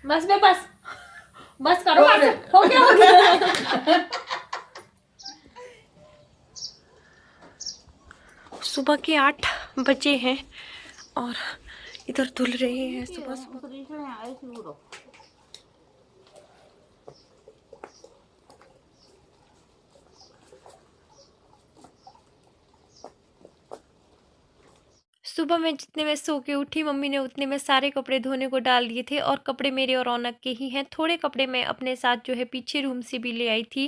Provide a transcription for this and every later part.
बस बे बस बस करो, बस हो गया हो गया। सुबह के 8 बजे हैं और इधर धुल रहे हैं सुबह सुबह। सुबह में जितने में सो के उठी मम्मी ने उतने में सारे कपड़े धोने को डाल दिए थे और कपड़े मेरे और रौनक के ही हैं। थोड़े कपड़े मैं अपने साथ जो है पीछे रूम से भी ले आई थी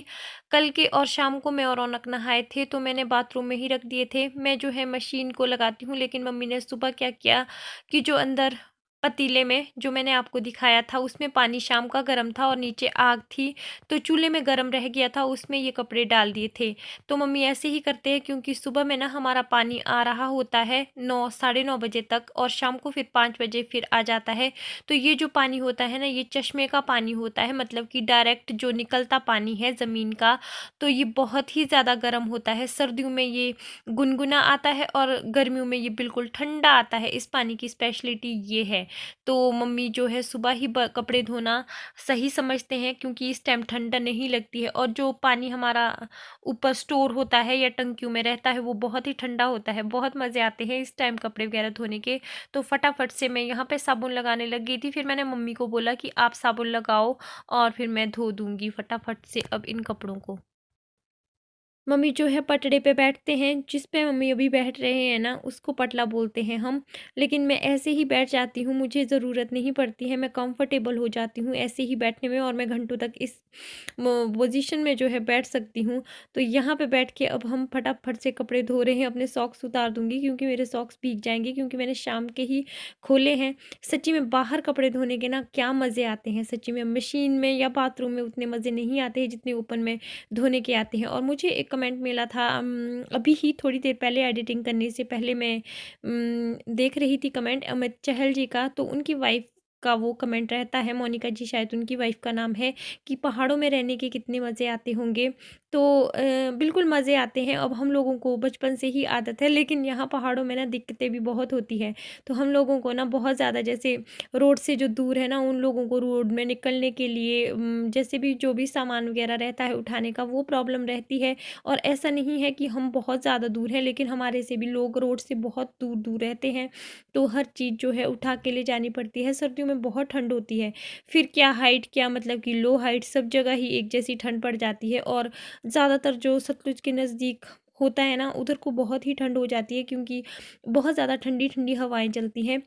कल के, और शाम को मैं और रौनक नहाए थे तो मैंने बाथरूम में ही रख दिए थे। मैं जो है मशीन को लगाती हूँ, लेकिन मम्मी ने सुबह क्या किया कि जो अंदर पतीले में जो मैंने आपको दिखाया था उसमें पानी शाम का गर्म था और नीचे आग थी, तो चूल्हे में गर्म रह गया था, उसमें ये कपड़े डाल दिए थे। तो मम्मी ऐसे ही करते हैं क्योंकि सुबह में ना हमारा पानी आ रहा होता है 9 साढ़े 9 बजे तक और शाम को फिर 5 बजे फिर आ जाता है। तो ये जो पानी होता है ना ये चश्मे का पानी होता है, मतलब कि डायरेक्ट जो निकलता पानी है ज़मीन का, तो ये बहुत ही ज़्यादा गर्म होता है। सर्दियों में ये गुनगुना आता है और गर्मियों में ये बिल्कुल ठंडा आता है। इस पानी की स्पेशलिटी ये है। तो मम्मी जो है सुबह ही कपड़े धोना सही समझते हैं क्योंकि इस टाइम ठंडा नहीं लगती है, और जो पानी हमारा ऊपर स्टोर होता है या टंकियों में रहता है वो बहुत ही ठंडा होता है। बहुत मज़े आते हैं इस टाइम कपड़े वगैरह धोने के। तो फटाफट से मैं यहाँ पे साबुन लगाने लग गई थी, फिर मैंने मम्मी को बोला कि आप साबुन लगाओ और फिर मैं धो दूँगी फटाफट से अब इन कपड़ों को। मम्मी जो है पटड़े पे बैठते हैं, जिस पे मम्मी अभी बैठ रहे हैं ना उसको पटला बोलते हैं हम, लेकिन मैं ऐसे ही बैठ जाती हूँ, मुझे ज़रूरत नहीं पड़ती है, मैं कंफर्टेबल हो जाती हूँ ऐसे ही बैठने में और मैं घंटों तक इस पोजीशन में जो है बैठ सकती हूँ। तो यहाँ पे बैठ के अब हम फटाफट से कपड़े धो रहे हैं। अपने सॉक्स उतार दूँगी क्योंकि मेरे सॉक्स भीग जाएंगे, क्योंकि मैंने शाम के ही खोले हैं। सच्ची में बाहर कपड़े धोने के ना क्या मज़े आते हैं, सच्ची में मशीन में या बाथरूम में उतने मज़े नहीं आते हैं जितने ओपन में धोने के आते हैं। और मुझे एक कमेंट मिला था अभी ही थोड़ी देर पहले, एडिटिंग करने से पहले मैं देख रही थी कमेंट अमित चहल जी का, तो उनकी वाइफ का वो कमेंट रहता है, मोनिका जी शायद उनकी वाइफ का नाम है, कि पहाड़ों में रहने के कितने मज़े आते होंगे। तो बिल्कुल मज़े आते हैं। अब हम लोगों को बचपन से ही आदत है, लेकिन यहाँ पहाड़ों में ना दिक्कतें भी बहुत होती है। तो हम लोगों को ना बहुत ज़्यादा, जैसे रोड से जो दूर है ना उन लोगों को रोड में निकलने के लिए जैसे भी जो भी सामान वगैरह रहता है उठाने का वो प्रॉब्लम रहती है। और ऐसा नहीं है कि हम बहुत ज़्यादा दूर हैं, लेकिन हमारे से भी लोग रोड से बहुत दूर दूर रहते हैं, तो हर चीज़ जो है उठा के ले जानी पड़ती है। सर्दियों में बहुत ठंड होती है, फिर क्या हाइट क्या मतलब कि लो हाइट सब जगह ही एक जैसी ठंड पड़ जाती है। और ज़्यादातर जो सतलुज के नज़दीक होता है ना उधर को बहुत ही ठंड हो जाती है, क्योंकि बहुत ज़्यादा ठंडी ठंडी हवाएं चलती हैं।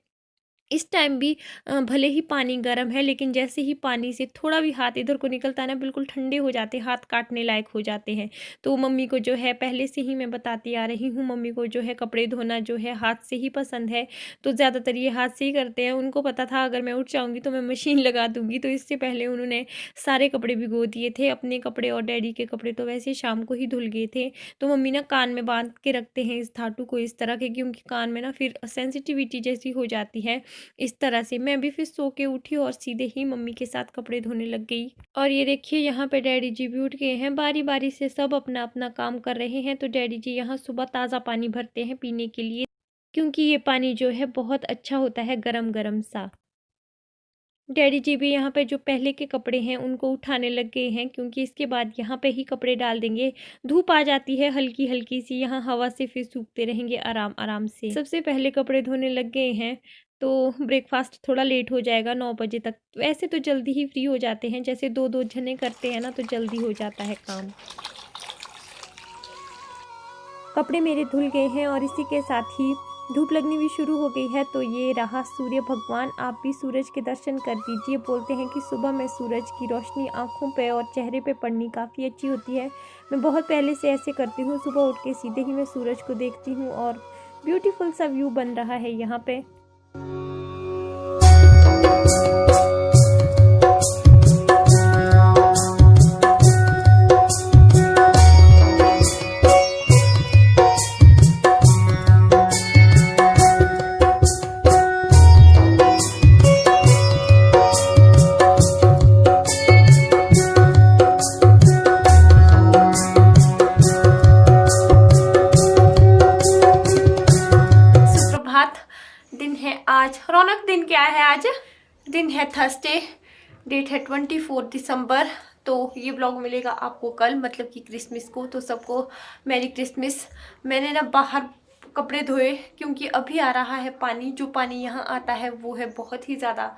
इस टाइम भी भले ही पानी गर्म है, लेकिन जैसे ही पानी से थोड़ा भी हाथ इधर को निकलता है ना बिल्कुल ठंडे हो जाते हैं, हाथ काटने लायक हो जाते हैं। तो मम्मी को जो है पहले से ही मैं बताती आ रही हूँ, मम्मी को जो है कपड़े धोना जो है हाथ से ही पसंद है, तो ज़्यादातर ये हाथ से ही करते हैं। उनको पता था अगर मैं उठ जाऊँगी तो मैं मशीन लगा दूँगी, तो इससे पहले उन्होंने सारे कपड़े भिगो दिए थे। अपने कपड़े और डैडी के कपड़े तो वैसे शाम को ही धुल गए थे। तो मम्मी ना कान में बांध के रखते हैं इस धातु को इस तरह के, क्योंकि कान में ना फिर सेंसिटिविटी जैसी हो जाती है। इस तरह से मैं भी फिर सो के उठी और सीधे ही मम्मी के साथ कपड़े धोने लग गई। और ये देखिए यहाँ पे डैडी जी भी उठ गए हैं, बारी बारी से सब अपना अपना काम कर रहे हैं। तो डैडी जी यहाँ सुबह ताज़ा पानी भरते हैं पीने के लिए, क्योंकि ये पानी जो है बहुत अच्छा होता है गरम गरम सा। डैडी जी भी यहाँ पे जो पहले के कपड़े हैं उनको उठाने लग गए हैं, क्योंकि इसके बाद यहाँ पे ही कपड़े डाल देंगे। धूप आ जाती है हल्की हल्की सी, यहाँ हवा से फिर सूखते रहेंगे आराम आराम से। सबसे पहले कपड़े धोने लग गए हैं, तो ब्रेकफास्ट थोड़ा लेट हो जाएगा 9 बजे तक। वैसे तो जल्दी ही फ्री हो जाते हैं, जैसे 2-2 जने करते हैं ना तो जल्दी हो जाता है काम। कपड़े मेरे धुल गए हैं और इसी के साथ ही धूप लगनी भी शुरू हो गई है। तो ये रहा सूर्य भगवान, आप भी सूरज के दर्शन कर दीजिए। बोलते हैं कि सुबह में सूरज की रोशनी आंखों पे और चेहरे पे पड़नी काफ़ी अच्छी होती है। मैं बहुत पहले से ऐसे करती हूँ, सुबह उठ के सीधे ही मैं सूरज को देखती हूँ और ब्यूटीफुल सा व्यू बन रहा है यहाँ पे। दिन है आज, रौनक दिन क्या है आज? दिन है थर्सडे। डेट है 24 दिसंबर। तो ये ब्लॉग मिलेगा आपको कल, मतलब कि क्रिसमस को। तो सबको मैरी क्रिसमस। मैंने ना बाहर कपड़े धोए क्योंकि अभी आ रहा है पानी। जो पानी यहाँ आता है वो है बहुत ही ज़्यादा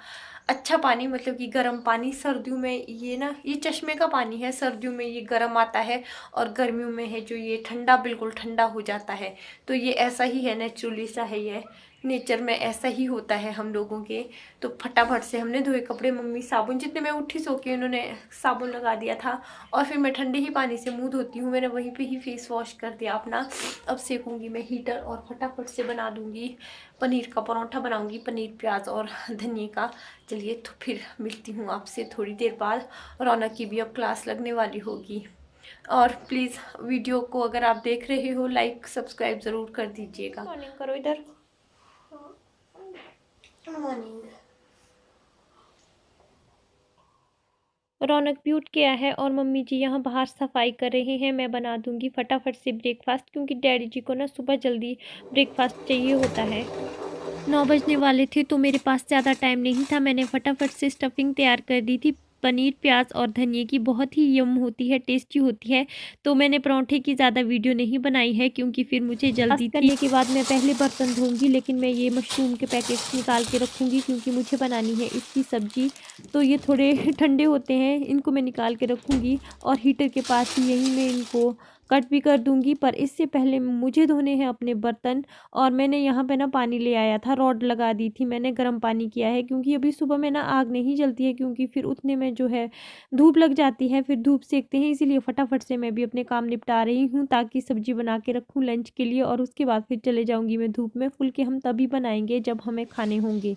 अच्छा पानी, मतलब कि गर्म पानी। सर्दियों में ये ना, ये चश्मे का पानी है, सर्दियों में ये गर्म आता है और गर्मियों में है जो ये ठंडा, बिल्कुल ठंडा हो जाता है। तो ये ऐसा ही है, नेचुरली सा है, ये नेचर में ऐसा ही होता है हम लोगों के। तो फटाफट से हमने धोए कपड़े। मम्मी साबुन, जितने मैं उठी सो के उन्होंने साबुन लगा दिया था और फिर मैं ठंडे ही पानी से मुंह धोती हूँ। मैंने वहीं पे ही फेस वॉश कर दिया अपना। अब सेकूंगी मैं हीटर और फटाफट से बना दूंगी पनीर का परोठा, बनाऊंगी पनीर प्याज और धनिए का। चलिए तो फिर मिलती हूँ आपसे थोड़ी देर बाद। रौनक की भी अब क्लास लगने वाली होगी। और प्लीज़ वीडियो को अगर आप देख रहे हो, लाइक सब्सक्राइब ज़रूर कर दीजिएगा। मॉर्निंग करो इधर। मॉर्निंग। रौनक भी उठ गया है और मम्मी जी यहाँ बाहर सफाई कर रहे हैं। मैं बना दूंगी फटाफट से ब्रेकफास्ट, क्योंकि डैडी जी को ना सुबह जल्दी ब्रेकफास्ट चाहिए होता है। 9 बजने वाले थे तो मेरे पास ज़्यादा टाइम नहीं था। मैंने फटाफट से स्टफिंग तैयार कर दी थी पनीर प्याज और धनिए की। बहुत ही यम होती है, टेस्टी होती है। तो मैंने परोठे की ज़्यादा वीडियो नहीं बनाई है क्योंकि फिर मुझे जल्दी करने के बाद मैं पहले बर्तन धोऊंगी। लेकिन मैं ये मशरूम के पैकेट्स निकाल के रखूँगी क्योंकि मुझे बनानी है इसकी सब्जी। तो ये थोड़े ठंडे होते हैं, इनको मैं निकाल के रखूँगी और हीटर के पास ही यहीं मैं इनको कट भी कर दूँगी। पर इससे पहले मुझे धोने हैं अपने बर्तन। और मैंने यहाँ पे ना पानी ले आया था, रॉड लगा दी थी मैंने, गर्म पानी किया है क्योंकि अभी सुबह में ना आग नहीं जलती है, क्योंकि फिर उतने में जो है धूप लग जाती है, फिर धूप सेकते हैं। इसीलिए फटाफट से मैं भी अपने काम निपटा रही हूँ ताकि सब्जी बना के रखूँ लंच के लिए। और उसके बाद फिर चले जाऊँगी मैं धूप में। फुल के हम तभी बनाएंगे जब हमें खाने होंगे।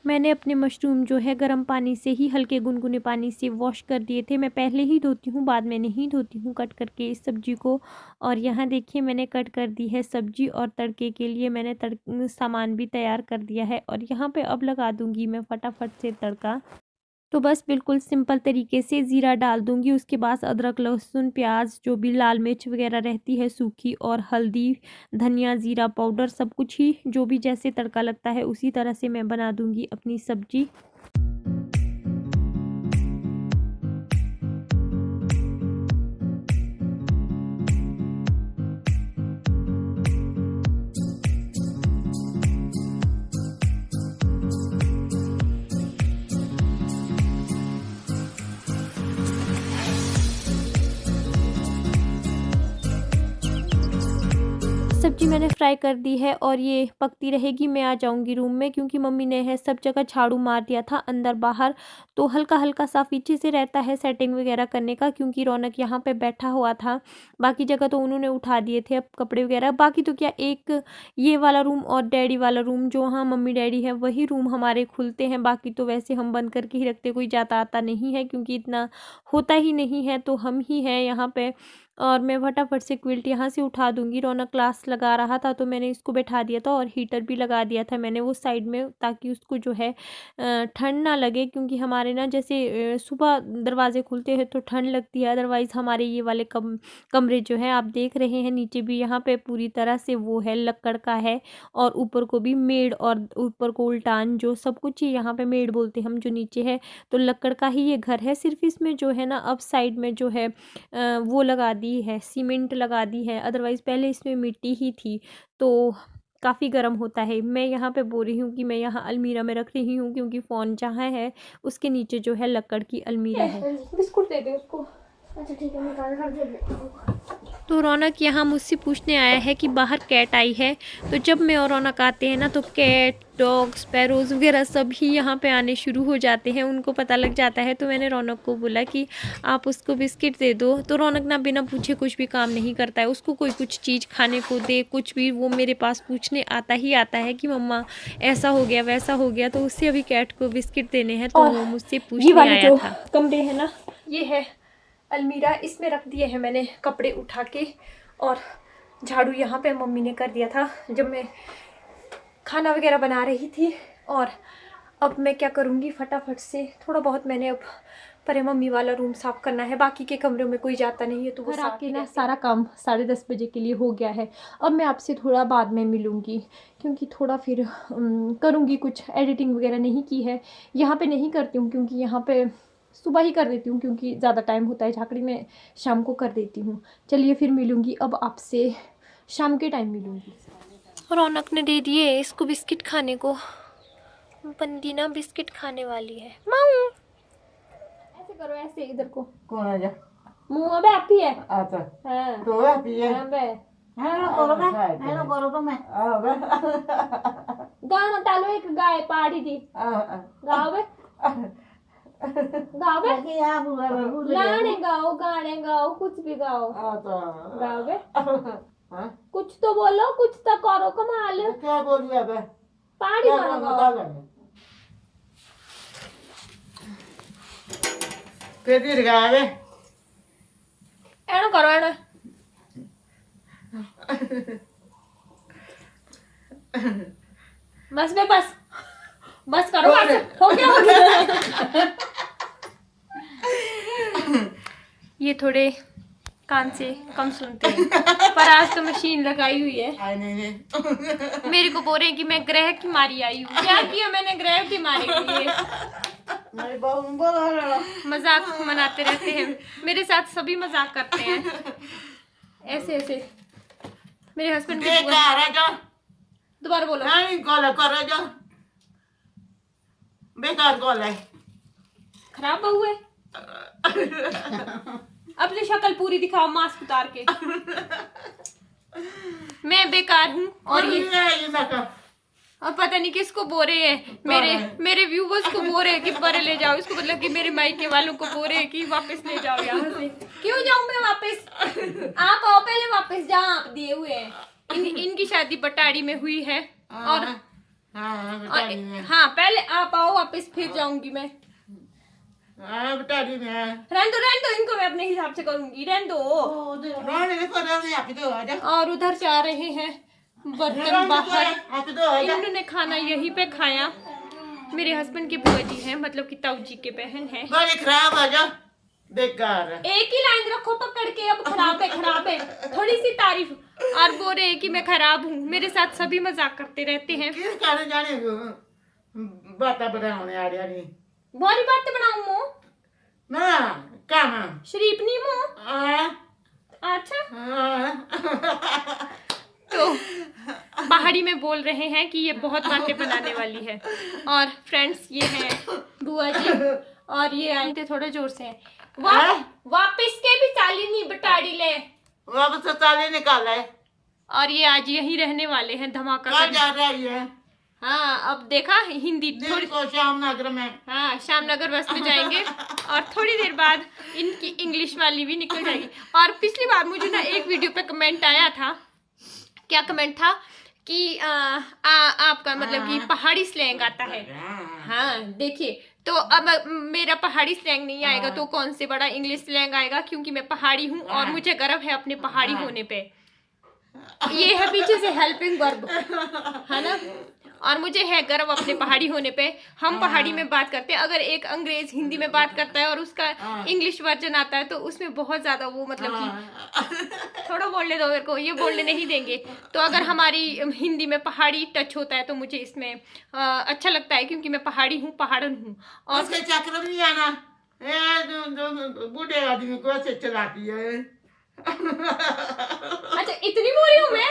मैंने अपने मशरूम जो है गर्म पानी से ही, हल्के गुनगुने पानी से वॉश कर दिए थे। मैं पहले ही धोती हूँ, बाद में नहीं धोती हूँ कट करके इस सब्ज़ी को। और यहाँ देखिए मैंने कट कर दी है सब्ज़ी और तड़के के लिए मैंने सामान भी तैयार कर दिया है। और यहाँ पे अब लगा दूँगी मैं फटाफट से तड़का। तो बस बिल्कुल सिंपल तरीके से ज़ीरा डाल दूँगी, उसके बाद अदरक लहसुन प्याज, जो भी लाल मिर्च वगैरह रहती है सूखी, और हल्दी धनिया ज़ीरा पाउडर, सब कुछ ही जो भी जैसे तड़का लगता है उसी तरह से मैं बना दूँगी अपनी सब्ज़ी। सब्जी मैंने फ्राई कर दी है और ये पकती रहेगी। मैं आ जाऊंगी रूम में क्योंकि मम्मी ने है सब जगह झाड़ू मार दिया था, अंदर बाहर। तो हल्का हल्का सा पीछे से रहता है सेटिंग वगैरह करने का, क्योंकि रौनक यहाँ पे बैठा हुआ था। बाकी जगह तो उन्होंने उठा दिए थे अब कपड़े वगैरह। बाकी तो क्या, एक ये वाला रूम और डैडी वाला रूम, जो हाँ मम्मी डैडी है वही रूम हमारे खुलते हैं। बाकी तो वैसे हम बंद करके ही रखते, कोई जाता आता नहीं है क्योंकि इतना होता ही नहीं है, तो हम ही हैं यहाँ पे। और मैं फटाफट से क्विल्ट यहाँ से उठा दूंगी। रौनक क्लास लगा रहा था तो मैंने इसको बैठा दिया था और हीटर भी लगा दिया था मैंने वो साइड में, ताकि उसको जो है ठंड ना लगे। क्योंकि हमारे ना जैसे सुबह दरवाजे खुलते हैं तो ठंड लगती है, अदरवाइज़ हमारे ये वाले कमरे जो है आप देख रहे हैं, नीचे भी यहाँ पे पूरी तरह से वो है लक्कड़ का है। और ऊपर को भी मेड़, और ऊपर को उल्टान, जो सब कुछ ही यहाँ पे मेड़ बोलते हैं हम, जो नीचे है तो लक्कड़ का ही ये घर है। सिर्फ इसमें जो है ना अब साइड में जो है वो लगा दी है, सीमेंट लगा दी है, अदरवाइज़ पहले इसमें मिट्टी ही थी। तो काफ़ी गर्म होता है। मैं यहाँ पे बोल रही हूँ कि मैं यहाँ अलमीरा में रख रही हूँ क्योंकि फ़ोन जहाँ है उसके नीचे जो है लक्कड़ की अलमीरा है। बिस्कुट दे दे उसको। अच्छा ठीक है, निकाल दे देती हूँ। तो रौनक यहाँ मुझसे पूछने आया है कि बाहर कैट आई है। तो जब मैं और रौनक आते हैं ना तो कैट, डॉग, स्पैरोज़ वगैरह सब ही यहाँ पे आने शुरू हो जाते हैं, उनको पता लग जाता है। तो मैंने रौनक को बोला कि आप उसको बिस्किट दे दो। तो रौनक ना बिना पूछे कुछ भी काम नहीं करता है, उसको कोई कुछ चीज़ खाने को दे, कुछ भी, वो मेरे पास पूछने आता ही आता है कि मम्मा ऐसा हो गया वैसा हो गया। तो उससे अभी कैट को बिस्किट देने हैं तो वो मुझसे पूछने आया था। कमरे है ना, ये है अलमीरा, इसमें रख दिए हैं मैंने कपड़े उठा के। और झाड़ू यहाँ पे मम्मी ने कर दिया था जब मैं खाना वगैरह बना रही थी। और अब मैं क्या करूँगी, फटाफट से थोड़ा बहुत मैंने अब पर मम्मी वाला रूम साफ करना है, बाकी के कमरों में कोई जाता नहीं है तो वो साफ ही ना। सारा काम 10:30 बजे के लिए हो गया है। अब मैं आपसे थोड़ा बाद में मिलूँगी, क्योंकि थोड़ा फिर करूँगी, कुछ एडिटिंग वगैरह नहीं की है। यहाँ पे नहीं करती हूँ क्योंकि यहाँ पे सुबह ही कर देती हूँ, क्योंकि ज़्यादा टाइम होता है। झाकड़ी में शाम को कर देती हूँ। चलिए फिर मिलूँगी, अब आपसे शाम के टाइम मिलूँगी। रौनक ने दे दिए इसको बिस्किट खाने को। बंदी ना बिस्किट खाने वाली है। माऊ ऐसे करो, ऐसे इधर को। कौन है जा? मुंह अबे आप ही है। अच्छा हाँ तो है पिए अबे हेलो करो मैं हेलो करो तो मैं अबे गाना डालो, एक गाय पाड़ी दी गाओ बे, गाओ बे, कि आप गाने गाओ कुछ भी गाओ। अच्छा गाओ बे, हां कुछ तो बोलो, कुछ तो करो कमाल। क्या बोल रही है बे? पाड़ी गाना गाओ। केदी गावे एनो करो एनो। बस बे बस बस करो, बस हो गया। ये थोड़े कान से कम सुनते हैं, पर आज तो मशीन लगाई हुई है। नहीं मेरे को बोल रहे हैं कि मैं ग्रह की मारी आई हूँ। क्या किया मैंने ग्रह की मारे के लिए? मजाक मनाते रहते हैं मेरे साथ, सभी मजाक करते हैं ऐसे ऐसे। मेरे हस्बैंड दोबारा बोलो। नहीं कॉल करो जो बेकार कॉल है। खराब बहू है। अपनी शक्ल पूरी दिखाओ मास्क उतार के। मैं बेकार हूँ और ये और पता नहीं किसको बोल रहे हैं, मेरे व्यूवर्स को बोल रहे हैं कि परे ले जाओ इसको, मतलब कि मेरे मायके वालों को बोल रहे हैं कि वापस ले जाओ यहाँ से। क्यों जाऊँ मैं वापस? आप आओ पहले, वापस जहाँ आप दिए हुए हैं। इनकी शादी बटाड़ी में हुई है और हाँ पहले आप आओ वापस, फिर जाऊंगी मैं। बटाड़ी में रहने दो इनको, मैं अपने हिसाब से करूंगी। रहने दो। और उधर जा रहे हैं बर्तन बाहर। इन्होंने खाना यहीं पे खाया। मेरे हस्बैंड की बुआ जी हैं, मतलब कि ताऊ जी के बहन है। खराब आ जा बेकार। एक ही लाइन रखो पकड़ के। अब खराब है थोड़ी सी तारीफ। और बोल रहे हैं कि मैं खराब हूँ। मेरे साथ सभी मजाक करते रहते हैं। जाने बात बनाने आ रही बहुत बातें बनाऊं मो ना कहाँ शरीफ नहीं मो। अच्छा तो पहाड़ी में बोल रहे हैं कि ये बहुत बातें बनाने वाली है। और फ्रेंड्स ये हैं बुआ जी, और ये आए थे थोड़े जोर से। वापिस के भी चाली नहीं बटाड़ी ले, वापस चाली निकाला है। और ये आज यहीं रहने वाले हैं धमाका कहाँ जा रही है? हाँ अब देखा हिंदी थोड़ी को श्यामनगर में। हाँ श्यामनगर बस में जाएंगे और थोड़ी देर बाद इनकी इंग्लिश वाली भी निकल जाएगी। और पिछली बार मुझे ना एक वीडियो पे कमेंट आया था। क्या कमेंट था कि आपका मतलब कि पहाड़ी स्लैंग आता है। हाँ देखिए, तो अब मेरा पहाड़ी स्लैंग नहीं आएगा तो कौन से बड़ा इंग्लिश स्लैंग आएगा, क्योंकि मैं पहाड़ी हूँ और मुझे गर्व है अपने पहाड़ी होने पे। ये है पीछे से हेल्पिंग वर्ब, है ना। और मुझे है गर्व अपने पहाड़ी होने पे। हम पहाड़ी में बात करते हैं। अगर एक अंग्रेज हिंदी में बात करता है और उसका इंग्लिश वर्जन आता है तो उसमें बहुत ज्यादा वो मतलब कि थोड़ा बोलने दो मेरे को, ये बोलने नहीं देंगे। तो अगर हमारी हिंदी में पहाड़ी टच होता है तो मुझे इसमें अच्छा लगता है, क्योंकि मैं पहाड़ी हूँ, पहाड़न हूँ। और चक्र नहीं आना बूढ़े आदमी को ऐसे चलाती है। अच्छा इतनी बोरी हूँ मैं?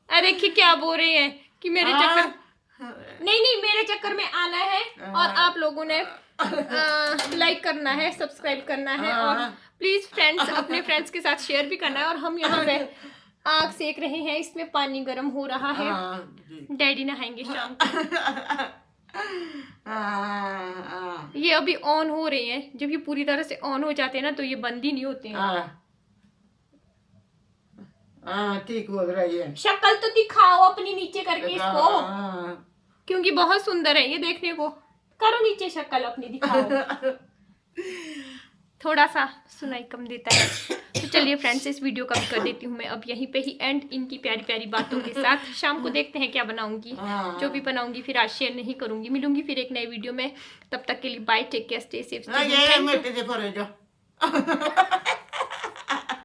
अरे देखिए क्या बोल रहे हैं कि मेरे चक्कर नहीं मेरे चक्कर में आना है। और आप लोगों ने लाइक करना है, सब्सक्राइब करना है, और प्लीज फ्रेंड्स अपने फ्रेंड्स के साथ शेयर भी करना है। और हम यहाँ पे आग सेक रहे हैं, इसमें पानी गर्म हो रहा है। डैडी नहाएंगे शाम को। ये अभी ऑन हो रहे हैं, जब ये पूरी तरह से ऑन हो जाते हैं ना तो ये बंद ही नहीं होते हैं। ठीक हो रही है। शक्ल तो दिखाओ अपनी नीचे करके इसको, क्योंकि बहुत सुंदर है ये देखने को। करो नीचे शक्ल अपनी दिखाओ। थोड़ा सा सुनाई कम देता है। तो चलिए फ्रेंड्स, इस वीडियो का भी कर देती हूँ मैं अब यहीं पे ही एंड, इनकी प्यारी प्यारी बातों के साथ। शाम को देखते हैं क्या बनाऊंगी, जो भी बनाऊंगी फिर आज शेयर नहीं करूंगी। मिलूंगी फिर एक नए वीडियो में, तब तक के लिए bye, take care, stay safe. ये मिट्टी से भरे जो